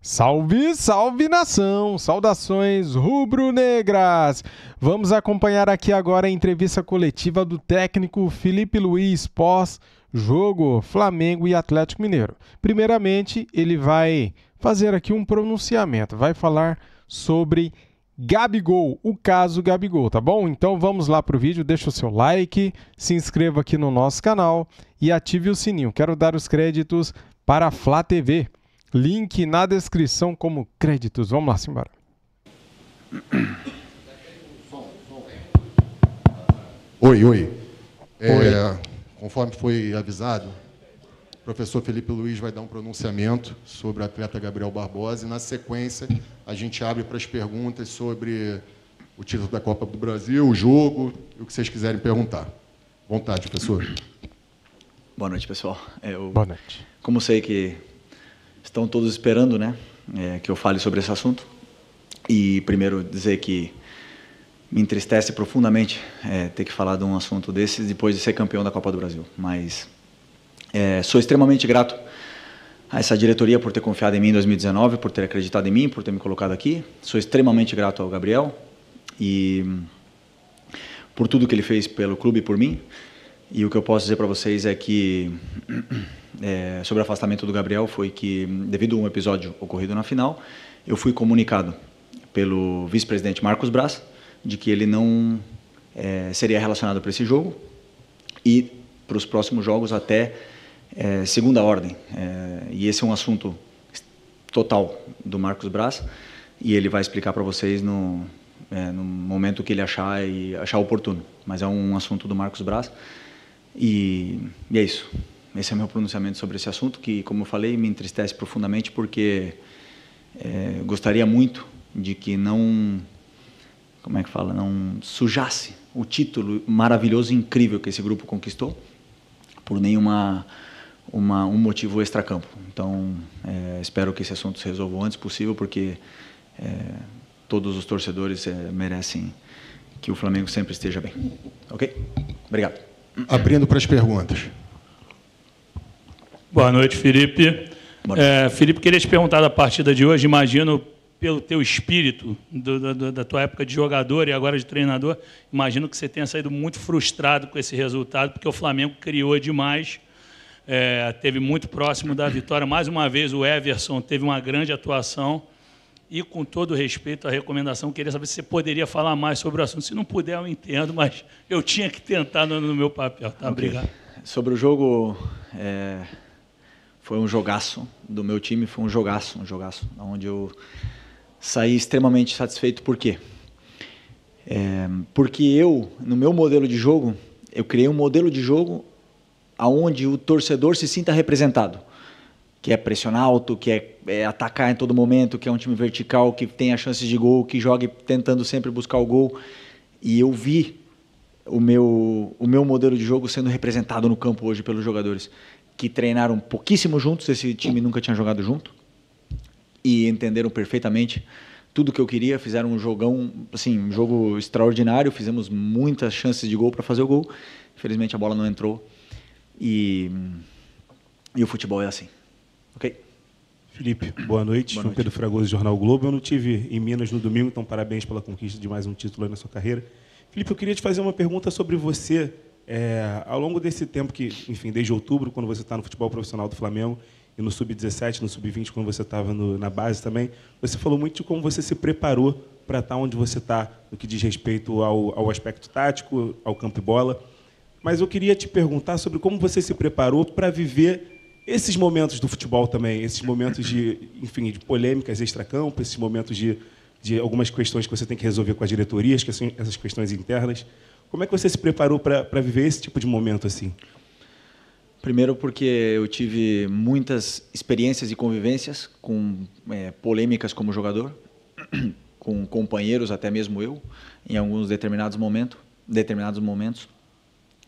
Salve, salve nação! Saudações rubro-negras! Vamos acompanhar aqui agora a entrevista coletiva do técnico Felipe Luiz pós-jogo Flamengo e Atlético Mineiro. Primeiramente, ele vai fazer aqui um pronunciamento, vai falar sobre Gabigol, o caso Gabigol, tá bom? Então vamos lá pro vídeo, deixa o seu like, se inscreva aqui no nosso canal e ative o sininho. Quero dar os créditos para a Flá TV. Link na descrição como créditos. Vamos lá, simbora. Oi. Conforme foi avisado, o professor Felipe Luiz vai dar um pronunciamento sobre o atleta Gabriel Barbosa e, na sequência, a gente abre para as perguntas sobre o título da Copa do Brasil, o jogo e o que vocês quiserem perguntar. Vontade, professor. Boa noite, pessoal. Boa noite. Como sei que estão todos esperando, né, que eu fale sobre esse assunto. E primeiro dizer que me entristece profundamente ter que falar de um assunto desses depois de ser campeão da Copa do Brasil. Mas sou extremamente grato a essa diretoria por ter confiado em mim em 2019, por ter acreditado em mim, por ter me colocado aqui. Sou extremamente grato ao Gabriel e por tudo que ele fez pelo clube e por mim. E o que eu posso dizer para vocês é que sobre o afastamento do Gabriel foi que, devido a um episódio ocorrido na final, eu fui comunicado pelo vice-presidente Marcos Braz de que ele não seria relacionado para esse jogo e para os próximos jogos até segunda ordem. E esse é um assunto total do Marcos Braz e ele vai explicar para vocês no momento que ele achar oportuno. Mas é um assunto do Marcos Braz e é isso. Esse é o meu pronunciamento sobre esse assunto, que, como eu falei, me entristece profundamente, porque gostaria muito de que não sujasse o título maravilhoso e incrível que esse grupo conquistou por nenhum motivo extracampo. Então, espero que esse assunto se resolva o antes possível, porque todos os torcedores merecem que o Flamengo sempre esteja bem. Ok? Obrigado. Abrindo para as perguntas. Boa noite, Felipe. Felipe, queria te perguntar da partida de hoje. Imagino, pelo teu espírito, da tua época de jogador e agora de treinador, imagino que você tenha saído muito frustrado com esse resultado, porque o Flamengo criou demais, teve muito próximo da vitória. Mais uma vez, o Everson teve uma grande atuação. E, com todo respeito à recomendação, queria saber se você poderia falar mais sobre o assunto. Se não puder, eu entendo, mas eu tinha que tentar no meu papel. Tá? Okay. Obrigado. Sobre o jogo, foi um jogaço do meu time, foi um jogaço, onde eu saí extremamente satisfeito. Por quê? Porque eu, no meu modelo de jogo, eu criei um modelo de jogo onde o torcedor se sinta representado, que é pressionar alto, que é atacar em todo momento, que é um time vertical, que tem as chances de gol, que jogue tentando sempre buscar o gol. E eu vi o meu modelo de jogo sendo representado no campo hoje pelos jogadores, que treinaram pouquíssimo juntos, esse time nunca tinha jogado junto, e entenderam perfeitamente tudo que eu queria, fizeram um jogão, assim, um jogo extraordinário, fizemos muitas chances de gol para fazer o gol, infelizmente a bola não entrou, e o futebol é assim. Ok? Felipe, boa noite. João Pedro Fragoso, Jornal Globo. Eu não tive em Minas no domingo, então parabéns pela conquista de mais um título aí na sua carreira. Felipe, eu queria te fazer uma pergunta sobre você. Ao longo desse tempo que, enfim, desde outubro, quando você está no futebol profissional do Flamengo, e no Sub-17, no Sub-20, quando você estava na base também, você falou muito de como você se preparou para estar onde você está, no que diz respeito ao aspecto tático, ao campo e bola. Mas eu queria te perguntar sobre como você se preparou para viver esses momentos do futebol também, esses momentos de polêmicas extracampo, esses momentos de algumas questões que você tem que resolver com as diretorias, que são essas questões internas. Como é que você se preparou para viver esse tipo de momento assim? Primeiro porque eu tive muitas experiências e convivências com polêmicas como jogador, com companheiros, até mesmo eu, em alguns determinados momentos.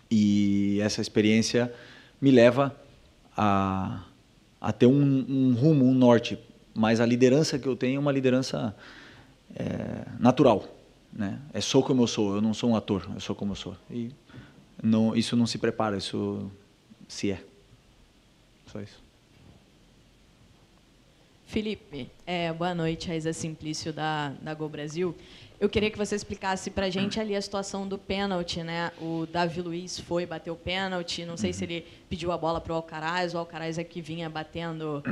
E essa experiência me leva a ter um rumo, um norte. Mas a liderança que eu tenho é uma liderança natural, né? Sou como eu sou, eu não sou um ator, eu sou como eu sou. E isso não se prepara, isso se é. Só isso. Felipe, boa noite, Raíza Simplício da Gol Brasil. Eu queria que você explicasse para a gente ali a situação do pênalti, né? O Davi Luiz foi bater o pênalti, não sei se ele pediu a bola para o Alcaraz é que vinha batendo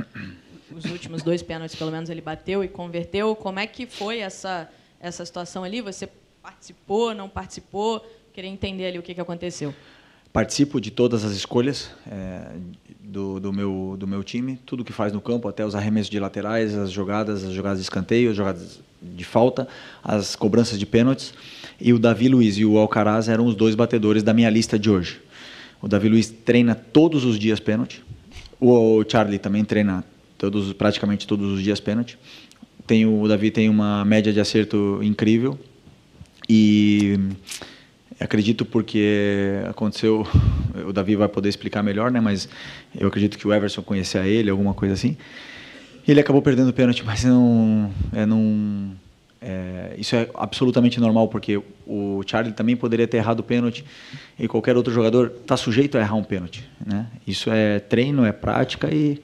os últimos 2 pênaltis, pelo menos ele bateu e converteu. Como é que foi essa situação ali? Você participou, não participou? Queria entender ali o que aconteceu. Participo de todas as escolhas do meu time, tudo que faz no campo, até os arremessos de laterais, as jogadas de escanteio, as jogadas de falta, as cobranças de pênaltis. E o Davi Luiz e o Alcaraz eram os 2 batedores da minha lista de hoje. O Davi Luiz treina todos os dias pênalti. O Charlie também treina praticamente todos os dias pênalti. O Davi tem uma média de acerto incrível. E acredito porque aconteceu, o Davi vai poder explicar melhor, né? Mas eu acredito que o Everson conhecia ele, alguma coisa assim. Ele acabou perdendo o pênalti, mas isso é absolutamente normal, porque o Charlie também poderia ter errado o pênalti e qualquer outro jogador está sujeito a errar um pênalti, né? Isso é treino, é prática e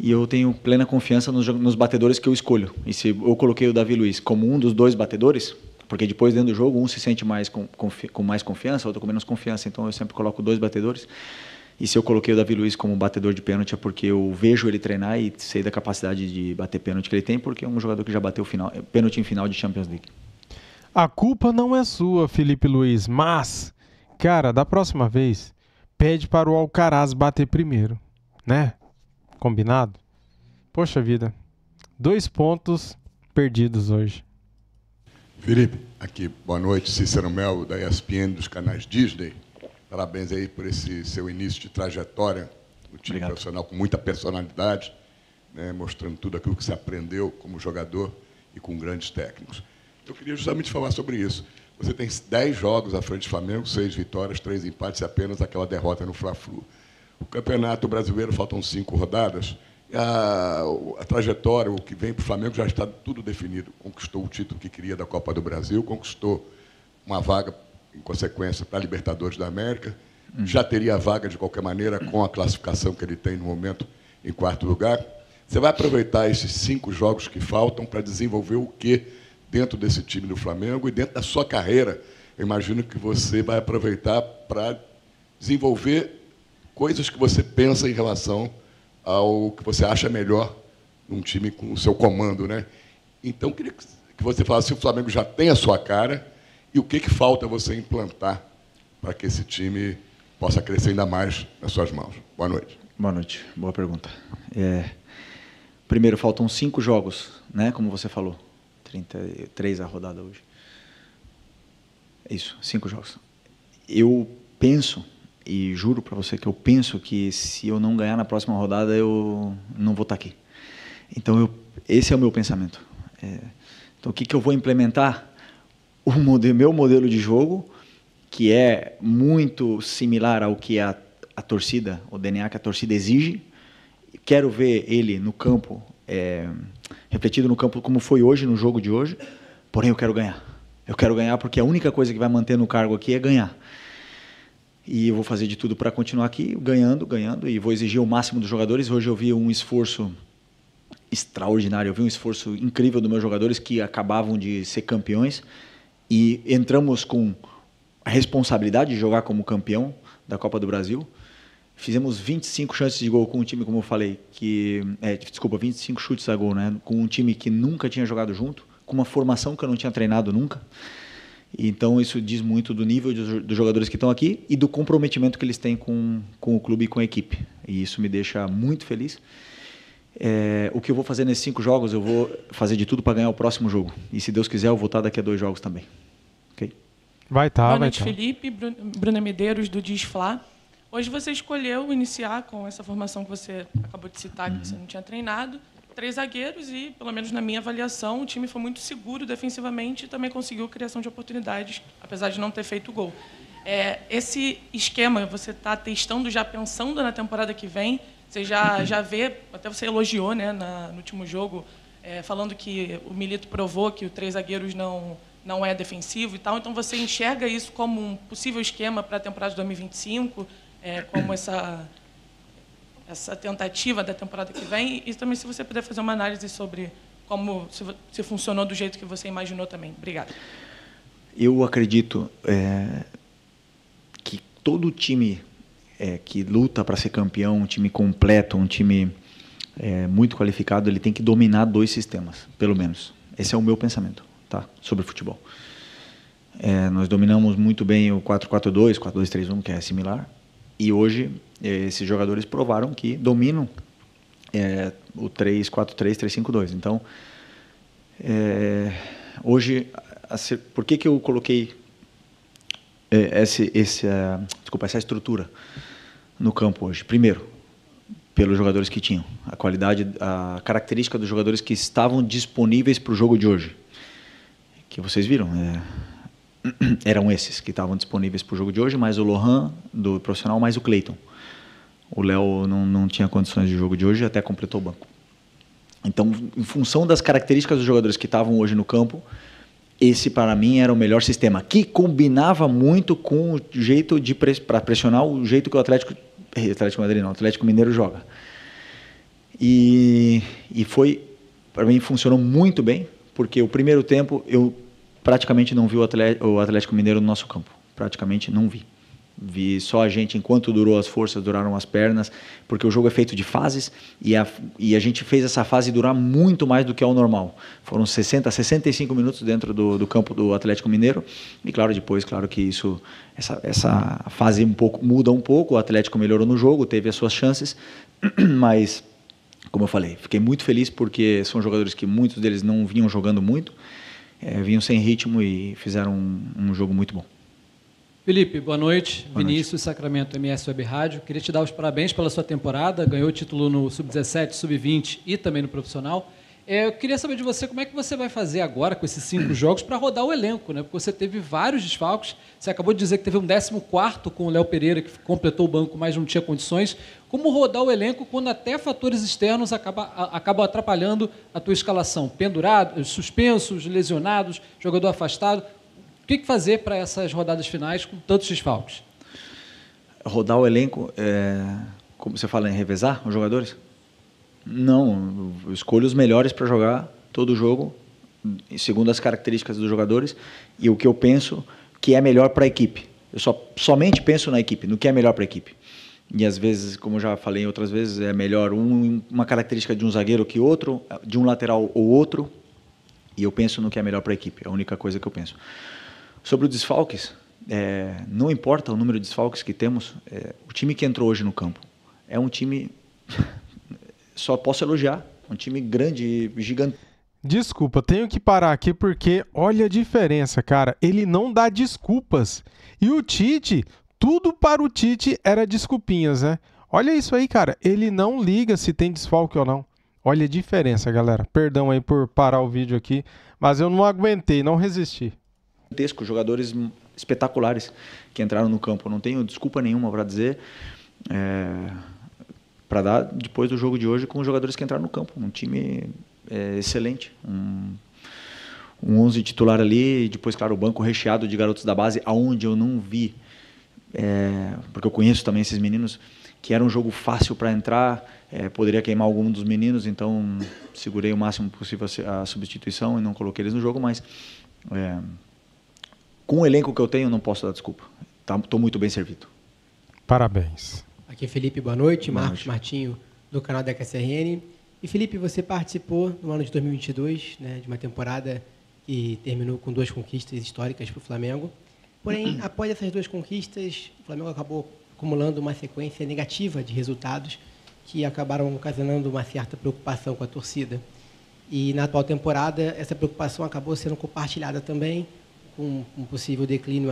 eu tenho plena confiança nos batedores que eu escolho. E se eu coloquei o Davi Luiz como um dos 2 batedores, porque depois dentro do jogo um se sente mais com mais confiança, outro com menos confiança, então eu sempre coloco 2 batedores. E se eu coloquei o Davi Luiz como batedor de pênalti é porque eu vejo ele treinar e sei da capacidade de bater pênalti que ele tem, porque é um jogador que já bateu pênalti em final de Champions League. A culpa não é sua, Felipe Luiz, mas, cara, da próxima vez, pede para o Alcaraz bater primeiro, né? Combinado? Poxa vida, 2 pontos perdidos hoje. Felipe, aqui, boa noite, Cícero Mel, da ESPN, dos canais Disney. Parabéns aí por esse seu início de trajetória no time profissional, com muita personalidade, né, mostrando tudo aquilo que você aprendeu como jogador e com grandes técnicos. Eu queria justamente falar sobre isso. Você tem 10 jogos à frente do Flamengo, 6 vitórias, 3 empates e apenas aquela derrota no Fla-Flu. O Campeonato Brasileiro faltam 5 rodadas. A trajetória, o que vem para o Flamengo já está tudo definido. Conquistou o título que queria da Copa do Brasil, conquistou uma vaga, em consequência, para a Libertadores da América. Já teria a vaga, de qualquer maneira, com a classificação que ele tem no momento em 4º lugar. Você vai aproveitar esses 5 jogos que faltam para desenvolver o quê dentro desse time do Flamengo e dentro da sua carreira? Eu imagino que você vai aproveitar para desenvolver coisas que você pensa em relação ao que você acha melhor num time com o seu comando, né? Então, eu queria que você falasse se o Flamengo já tem a sua cara e o que falta você implantar para que esse time possa crescer ainda mais nas suas mãos. Boa noite. Boa noite. Boa pergunta. Primeiro, faltam 5 jogos, né? Como você falou. 33 a rodada hoje. Isso, 5 jogos. Eu penso, e juro para você que eu penso que se eu não ganhar na próxima rodada, eu não vou estar aqui. Então, esse é o meu pensamento. Então, o que eu vou implementar? Meu modelo de jogo, que é muito similar ao que a torcida, o DNA que a torcida exige. Quero ver ele no campo, refletido no campo como foi hoje, no jogo de hoje, porém eu quero ganhar. Eu quero ganhar porque a única coisa que vai manter no cargo aqui é ganhar. E eu vou fazer de tudo para continuar aqui, ganhando, e vou exigir o máximo dos jogadores. Hoje eu vi um esforço extraordinário, eu vi um esforço incrível dos meus jogadores que acabavam de ser campeões e entramos com a responsabilidade de jogar como campeão da Copa do Brasil. Fizemos 25 chances de gol com um time, como eu falei, 25 chutes a gol, né? Com um time que nunca tinha jogado junto, com uma formação que eu não tinha treinado nunca. Então, isso diz muito do nível dos jogadores que estão aqui e do comprometimento que eles têm com o clube e com a equipe. E isso me deixa muito feliz. O que eu vou fazer nesses 5 jogos, eu vou fazer de tudo para ganhar o próximo jogo. E, se Deus quiser, eu vou estar daqui a 2 jogos também. Ok? Boa noite, Felipe. Bruna Medeiros, do Diz Fla. Hoje você escolheu iniciar com essa formação que você acabou de citar, que você não tinha treinado. 3 zagueiros e, pelo menos na minha avaliação, o time foi muito seguro defensivamente e também conseguiu criação de oportunidades, apesar de não ter feito gol. Esse esquema você está testando, já pensando na temporada que vem? Você já vê, até você elogiou, né, no último jogo, falando que o Milito provou que o 3 zagueiros não é defensivo e tal. Então, você enxerga isso como um possível esquema para a temporada de 2025, como essa essa tentativa da temporada que vem e também se você puder fazer uma análise sobre como se funcionou do jeito que você imaginou também. Obrigada. Eu acredito que todo time que luta para ser campeão, um time completo, um time muito qualificado, ele tem que dominar 2 sistemas, pelo menos. Esse é o meu pensamento, tá? Sobre futebol. Nós dominamos muito bem o 4-4-2, 4-2-3-1, que é similar, e hoje esses jogadores provaram que dominam o 3-4-3, 3-5-2. Então, hoje, por que eu coloquei essa estrutura no campo hoje? Primeiro, pelos jogadores que tinham, a qualidade, a característica dos jogadores que estavam disponíveis para o jogo de hoje, que vocês viram, eram esses que estavam disponíveis para o jogo de hoje, mais o Lohan do profissional, mais o Cleiton. O Léo não tinha condições de jogo de hoje, até completou o banco. Então, em função das características dos jogadores que estavam hoje no campo, esse para mim era o melhor sistema, que combinava muito com o jeito para pressionar o jeito que o Atlético Mineiro joga. E foi, para mim, funcionou muito bem, porque o primeiro tempo eu praticamente não vi o Atlético Mineiro no nosso campo. Praticamente não vi. Vi só a gente, enquanto durou as forças, duraram as pernas, porque o jogo é feito de fases e a gente fez essa fase durar muito mais do que é o normal. Foram 60, 65 minutos dentro do campo do Atlético Mineiro e, claro, depois, claro que essa fase muda um pouco, o Atlético melhorou no jogo, teve as suas chances, mas, como eu falei, fiquei muito feliz porque são jogadores que muitos deles não vinham jogando muito, vinham sem ritmo e fizeram um jogo muito bom. Felipe, boa noite. Vinícius, Sacramento, MS Web Rádio. Queria te dar os parabéns pela sua temporada. Ganhou o título no Sub-17, Sub-20 e também no profissional. Eu queria saber de você como é que você vai fazer agora com esses 5 jogos para rodar o elenco, né? Porque você teve vários desfalques. Você acabou de dizer que teve um 14º com o Léo Pereira, que completou o banco, mas não tinha condições. Como rodar o elenco quando até fatores externos acabam atrapalhando a tua escalação? Pendurados, suspensos, lesionados, jogador afastado. O que fazer para essas rodadas finais com tantos desfalques? Rodar o elenco, como você fala, em revezar os jogadores? Não, eu escolho os melhores para jogar todo o jogo, segundo as características dos jogadores e o que eu penso que é melhor para a equipe. Eu somente penso na equipe, no que é melhor para a equipe. E às vezes, como eu já falei outras vezes, é melhor uma característica de um zagueiro que outro, de um lateral ou outro, e eu penso no que é melhor para a equipe, é a única coisa que eu penso. Sobre os desfalques, não importa o número de desfalques que temos, o time que entrou hoje no campo é um time, só posso elogiar, um time grande, gigante. Desculpa, tenho que parar aqui porque olha a diferença, cara. Ele não dá desculpas. E o Tite, tudo para o Tite era desculpinhas, né? Olha isso aí, cara. Ele não liga se tem desfalque ou não. Olha a diferença, galera. Perdão aí por parar o vídeo aqui, mas eu não aguentei, não resisti. Jogadores espetaculares que entraram no campo. Não tenho desculpa nenhuma para dizer, para dar depois do jogo de hoje com os jogadores que entraram no campo. Um time excelente, um 11 titular ali, e depois, claro, o banco recheado de garotos da base, aonde eu não vi, porque eu conheço também esses meninos, que era um jogo fácil para entrar, poderia queimar algum dos meninos, então segurei o máximo possível a substituição e não coloquei eles no jogo, mas com o elenco que eu tenho, não posso dar desculpa. Estou muito bem servido. Parabéns. Aqui é Felipe, boa noite. Marcos Martinho, do canal da KSRN. E Felipe, você participou no ano de 2022, né, de uma temporada que terminou com 2 conquistas históricas para o Flamengo. Porém, após essas 2 conquistas, o Flamengo acabou acumulando uma sequência negativa de resultados que acabaram ocasionando uma certa preocupação com a torcida. E na atual temporada, essa preocupação acabou sendo compartilhada também, com um possível declínio,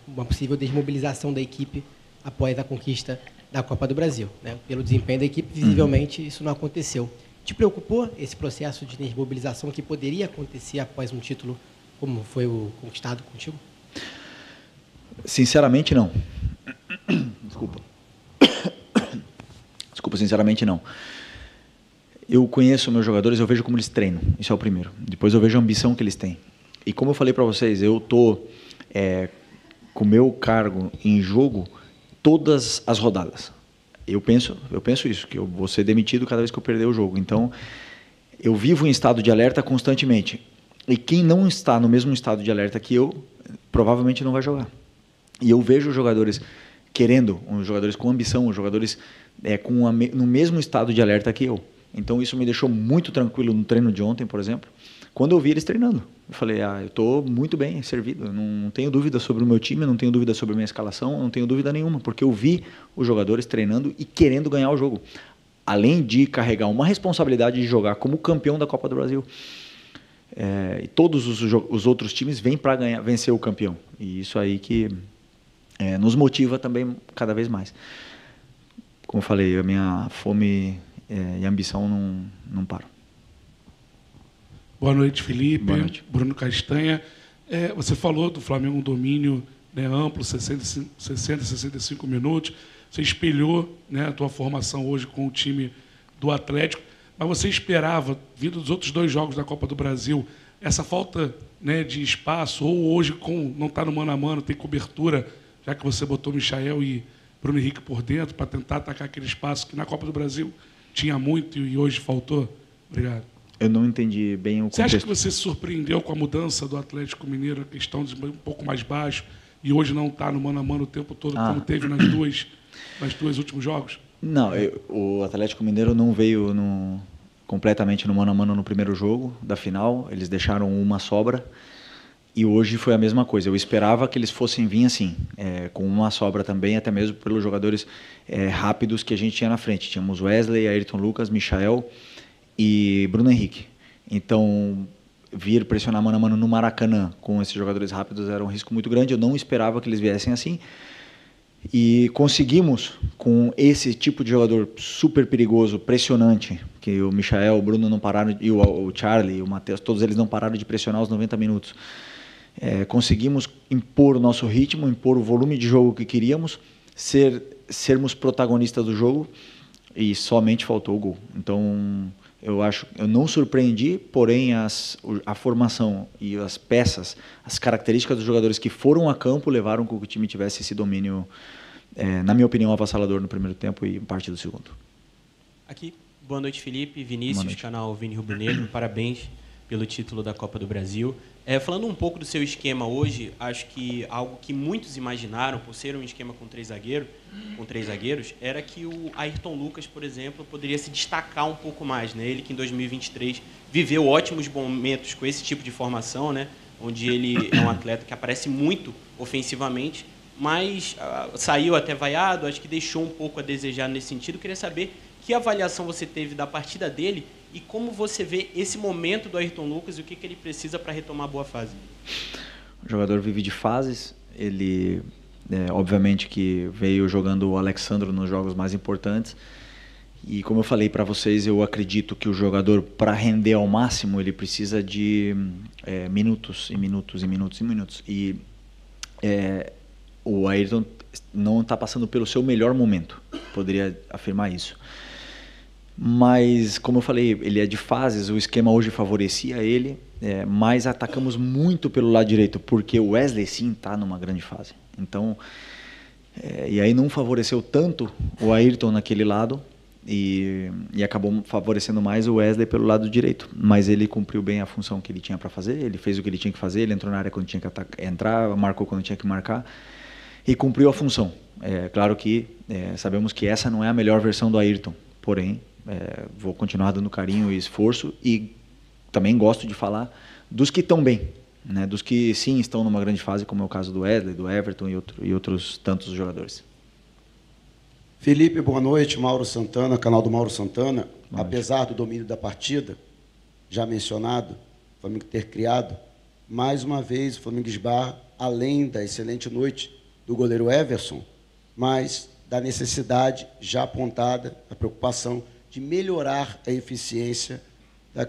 uma possível desmobilização da equipe após a conquista da Copa do Brasil, né? Pelo desempenho da equipe, visivelmente, isso não aconteceu. Te preocupou esse processo de desmobilização que poderia acontecer após um título como foi o conquistado contigo? Sinceramente, não. Desculpa, sinceramente, não. Eu conheço meus jogadores, eu vejo como eles treinam, isso é o primeiro. Depois eu vejo a ambição que eles têm. E como eu falei para vocês, eu estou com o meu cargo em jogo todas as rodadas. eu penso isso, que eu vou ser demitido cada vez que eu perder o jogo. Então, eu vivo em estado de alerta constantemente. E quem não está no mesmo estado de alerta que eu, provavelmente não vai jogar. E eu vejo jogadores querendo, os jogadores com ambição, os jogadores no mesmo estado de alerta que eu. Então, isso me deixou muito tranquilo no treino de ontem, por exemplo, quando eu vi eles treinando. Eu falei, eu estou muito bem servido, eu não tenho dúvida sobre o meu time, eu não tenho dúvida sobre a minha escalação, eu não tenho dúvida nenhuma, porque eu vi os jogadores treinando e querendo ganhar o jogo. Além de carregar uma responsabilidade de jogar como campeão da Copa do Brasil. E todos os outros times vêm para vencer o campeão. E isso aí que nos motiva também cada vez mais. Como eu falei, a minha fome e ambição não param. Boa noite, Felipe. Boa noite. Bruno Castanha. Você falou do Flamengo um domínio, né, amplo, 60, 65 minutos. Você espelhou, né, a tua formação hoje com o time do Atlético. Mas você esperava, vindo dos outros 2 jogos da Copa do Brasil, essa falta, né, de espaço, ou hoje não está no mano a mano, tem cobertura, já que você botou Michael e Bruno Henrique por dentro para tentar atacar aquele espaço que na Copa do Brasil tinha muito e hoje faltou? Obrigado. Eu não entendi bem o contexto. Você acha que você se surpreendeu com a mudança do Atlético Mineiro, a questão de um pouco mais baixo, e hoje não está no mano a mano o tempo todo, como teve nos dois últimos jogos? Não, o Atlético Mineiro não veio completamente no mano a mano no primeiro jogo da final, eles deixaram uma sobra, e hoje foi a mesma coisa. Eu esperava que eles fossem vir assim, com uma sobra também, até mesmo pelos jogadores rápidos que a gente tinha na frente. Tínhamos Wesley, Ayrton Lucas, Michael e Bruno Henrique. Então, vir pressionar mano a mano no Maracanã com esses jogadores rápidos era um risco muito grande. Eu não esperava que eles viessem assim. E conseguimos, com esse tipo de jogador super perigoso, pressionante, que o Michael, o Bruno não pararam, e o Charlie, o Matheus, todos eles não pararam de pressionar os 90 minutos. Conseguimos impor o nosso ritmo, impor o volume de jogo que queríamos, sermos protagonistas do jogo, e somente faltou o gol. Então, eu não surpreendi, porém a formação e as peças, as características dos jogadores que foram a campo levaram com que o time tivesse esse domínio, na minha opinião, avassalador no primeiro tempo e parte do segundo. Aqui, boa noite, Felipe, Vinícius, canal Vini Rubro Negro, parabéns pelo título da Copa do Brasil. Falando um pouco do seu esquema hoje, acho que algo que muitos imaginaram, por ser um esquema com três zagueiros, era que o Ayrton Lucas, por exemplo, poderia se destacar um pouco mais, né? Ele que em 2023 viveu ótimos momentos com esse tipo de formação, né? Onde ele é um atleta que aparece muito ofensivamente, mas saiu até vaiado, acho que deixou um pouco a desejar nesse sentido. Queria saber que avaliação você teve da partida dele e como você vê esse momento do Ayrton Lucas e o que ele precisa para retomar a boa fase. O jogador vive de fases. Ele, obviamente, que veio jogando o Alexandro nos jogos mais importantes. E como eu falei para vocês, eu acredito que o jogador, para render ao máximo, ele precisa de minutos e minutos e minutos e minutos. E o Ayrton não está passando pelo seu melhor momento, poderia afirmar isso. Mas, como eu falei, ele é de fases, o esquema hoje favorecia ele, mas atacamos muito pelo lado direito, porque o Wesley sim está numa grande fase. Então, e aí não favoreceu tanto o Ayrton naquele lado e acabou favorecendo mais o Wesley pelo lado direito. Mas ele cumpriu bem a função que ele tinha para fazer, ele fez o que ele tinha que fazer, ele entrou na área quando tinha que entrar, marcou quando tinha que marcar e cumpriu a função. Claro que sabemos que essa não é a melhor versão do Ayrton, porém, vou continuar dando carinho e esforço e também gosto de falar dos que estão bem, né? Dos que sim estão numa grande fase, como é o caso do Wesley, do Everton e outros tantos jogadores. Felipe, boa noite. Mauro Santana, canal do Mauro Santana. Apesar do domínio da partida, já mencionado, o Flamengo ter criado, mais uma vez o Flamengo esbarra, além da excelente noite do goleiro Everson, mas da necessidade já apontada, a preocupação de melhorar a eficiência da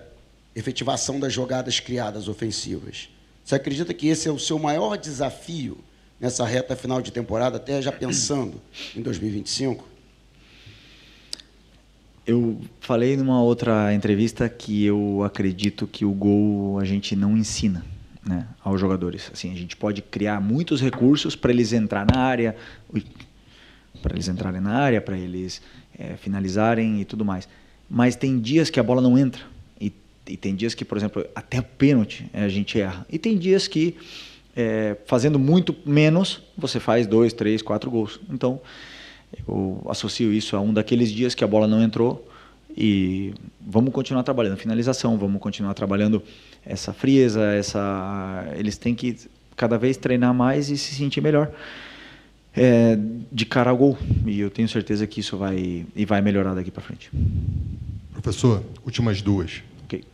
efetivação das jogadas criadas ofensivas. Você acredita que esse é o seu maior desafio nessa reta final de temporada, até já pensando em 2025? Eu falei numa outra entrevista que eu acredito que o gol a gente não ensina, né, aos jogadores. Assim, a gente pode criar muitos recursos para eles entrar na área. eles entrarem na área, para eles finalizarem e tudo mais. Mas tem dias que a bola não entra. E tem dias que, por exemplo, até a pênalti a gente erra. E tem dias que, fazendo muito menos, você faz 2, 3, 4 gols. Então, eu associo isso a um daqueles dias que a bola não entrou. E vamos continuar trabalhando finalização, vamos continuar trabalhando essa frieza, eles têm que cada vez treinar mais e se sentir melhor de cara ao gol. E eu tenho certeza que isso vai melhorar daqui para frente. Professor, últimas duas. Ok.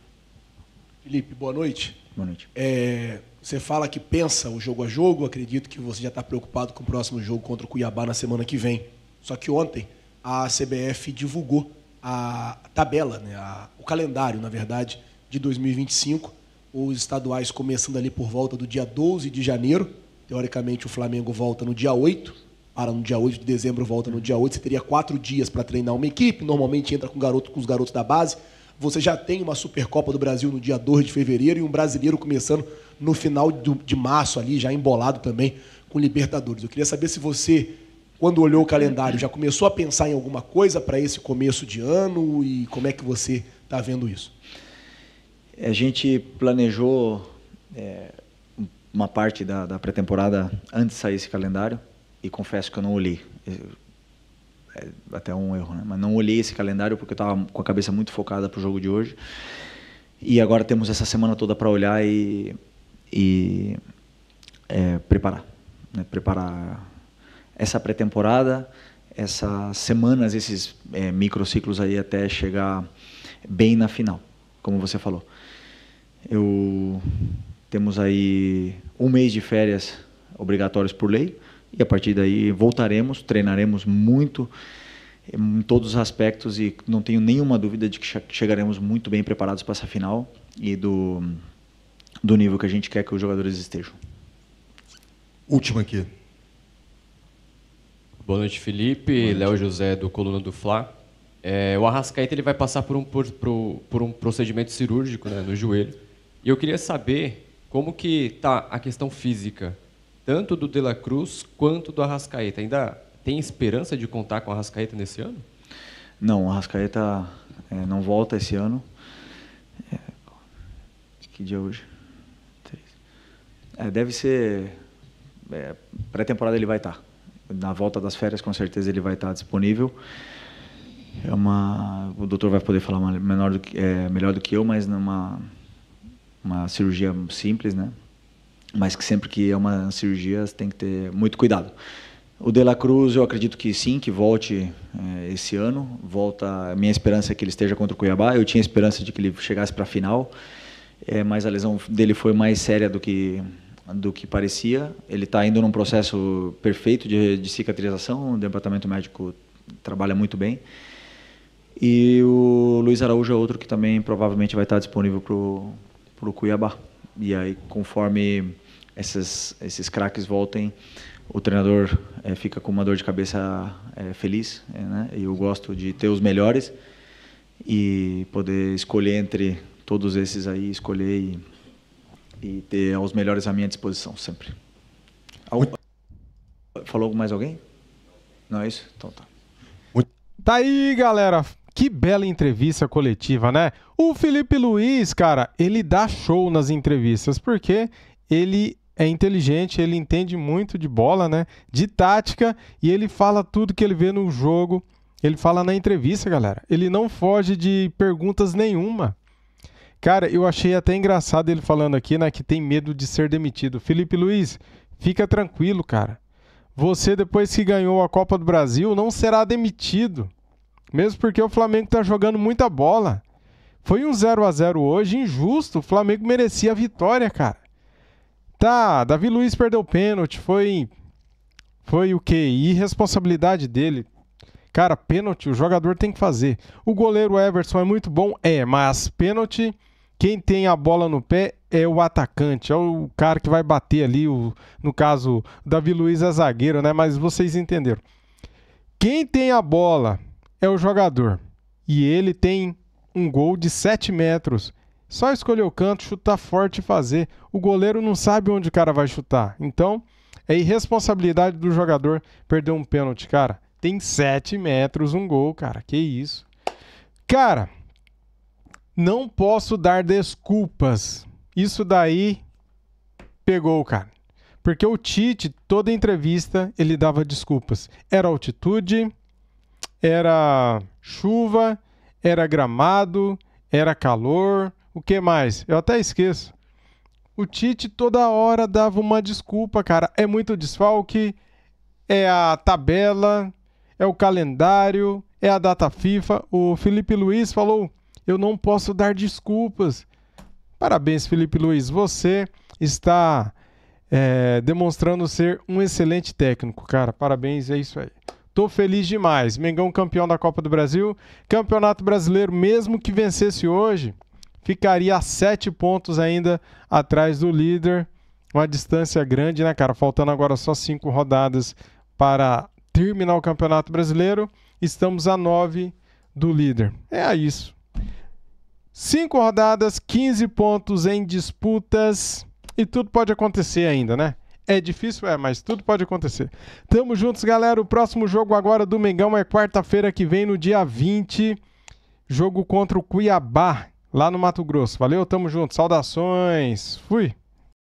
Felipe, boa noite. Boa noite. Você fala que pensa o jogo a jogo, acredito que você já está preocupado com o próximo jogo contra o Cuiabá na semana que vem. Só que ontem a CBF divulgou a tabela, né, o calendário, na verdade, de 2025, os estaduais começando ali por volta do dia 12 de janeiro, teoricamente o Flamengo volta no dia 8, para no dia 8 de dezembro volta no dia 8, você teria 4 dias para treinar uma equipe, normalmente entra com os garotos da base, você já tem uma Supercopa do Brasil no dia 2 de fevereiro e um brasileiro começando no final de março ali, já embolado também com Libertadores. Eu queria saber se você, quando olhou o calendário, já começou a pensar em alguma coisa para esse começo de ano e como é que você está vendo isso? A gente planejou uma parte da pré-temporada antes de sair esse calendário e confesso que eu não olhei. Até um erro, né? Mas não olhei esse calendário porque eu estava com a cabeça muito focada para o jogo de hoje. E agora temos essa semana toda para olhar e preparar. Né? Preparar essa pré-temporada, essas semanas, esses microciclos aí até chegar bem na final, como você falou. Temos aí 1 mês de férias obrigatórios por lei e a partir daí voltaremos, treinaremos muito em todos os aspectos e não tenho nenhuma dúvida de que chegaremos muito bem preparados para essa final e do nível que a gente quer que os jogadores estejam. Última aqui. Boa noite, Felipe. Léo José, do Coluna do Fla. O Arrascaeta ele vai passar por um procedimento cirúrgico, né, no joelho. E eu queria saber como que está a questão física, tanto do De La Cruz quanto do Arrascaeta. Ainda tem esperança de contar com o Arrascaeta nesse ano? Não, o Arrascaeta não volta esse ano. Que dia é hoje? 3. Deve ser... pré-temporada ele vai estar. Na volta das férias, com certeza, ele vai estar disponível. O doutor vai poder falar melhor do que eu, mas numa cirurgia simples, né? Mas que sempre que é uma cirurgia, você tem que ter muito cuidado. O De La Cruz, eu acredito que sim, que volte esse ano. A minha esperança é que ele esteja contra o Cuiabá. Eu tinha esperança de que ele chegasse para a final, mas a lesão dele foi mais séria do que parecia. Ele está indo num processo perfeito de cicatrização, o departamento médico trabalha muito bem. E o Luiz Araújo é outro que também provavelmente vai estar disponível para o Cuiabá. E aí, conforme esses craques voltem, o treinador fica com uma dor de cabeça feliz, né? E eu gosto de ter os melhores e poder escolher entre todos esses aí, escolher e ter os melhores à minha disposição, sempre. Falou mais alguém? Não é isso? Então tá. Tá aí, galera. Que bela entrevista coletiva, né? O Felipe Luiz, cara, ele dá show nas entrevistas, porque ele é inteligente, ele entende muito de bola, né? De tática, e ele fala tudo que ele vê no jogo. Ele fala na entrevista, galera. Ele não foge de perguntas nenhuma. Cara, eu achei até engraçado ele falando aqui, né, que tem medo de ser demitido. Felipe Luiz, fica tranquilo, cara. Você, depois que ganhou a Copa do Brasil, não será demitido. Mesmo porque o Flamengo tá jogando muita bola. Foi um 0-0 hoje, injusto. O Flamengo merecia a vitória, cara. Tá, Davi Luiz perdeu o pênalti. Foi o quê? Irresponsabilidade dele. Cara, pênalti o jogador tem que fazer. O goleiro Everson é muito bom? Mas pênalti, quem tem a bola no pé é o atacante. É o cara que vai bater ali. No caso, o Davi Luiz é zagueiro, né? Mas vocês entenderam. Quem tem a bola é o jogador. E ele tem um gol de 7 metros. Só escolher o canto, chutar forte e fazer. O goleiro não sabe onde o cara vai chutar. Então, é irresponsabilidade do jogador perder um pênalti, cara. Tem 7 metros um gol, cara. Que isso. Cara, não posso dar desculpas. Isso daí pegou, cara. Porque o Tite, toda entrevista, ele dava desculpas. Era altitude, era chuva, era gramado, era calor, o que mais? Eu até esqueço. O Tite toda hora dava uma desculpa, cara. É muito desfalque, é a tabela, é o calendário, é a data FIFA. O Felipe Luiz falou, eu não posso dar desculpas. Parabéns, Felipe Luiz. Você está demonstrando ser um excelente técnico, cara. Parabéns, é isso aí. Tô feliz demais. Mengão campeão da Copa do Brasil. Campeonato Brasileiro, mesmo que vencesse hoje, ficaria a 7 pontos ainda atrás do líder. Uma distância grande, né, cara? Faltando agora só 5 rodadas para terminar o Campeonato Brasileiro. Estamos a 9 do líder. É isso. 5 rodadas, 15 pontos em disputas. E tudo pode acontecer ainda, né? É difícil, mas tudo pode acontecer. Tamo juntos, galera. O próximo jogo agora do Mengão é quarta-feira que vem, no dia 20. Jogo contra o Cuiabá, lá no Mato Grosso. Valeu, tamo junto. Saudações. Fui.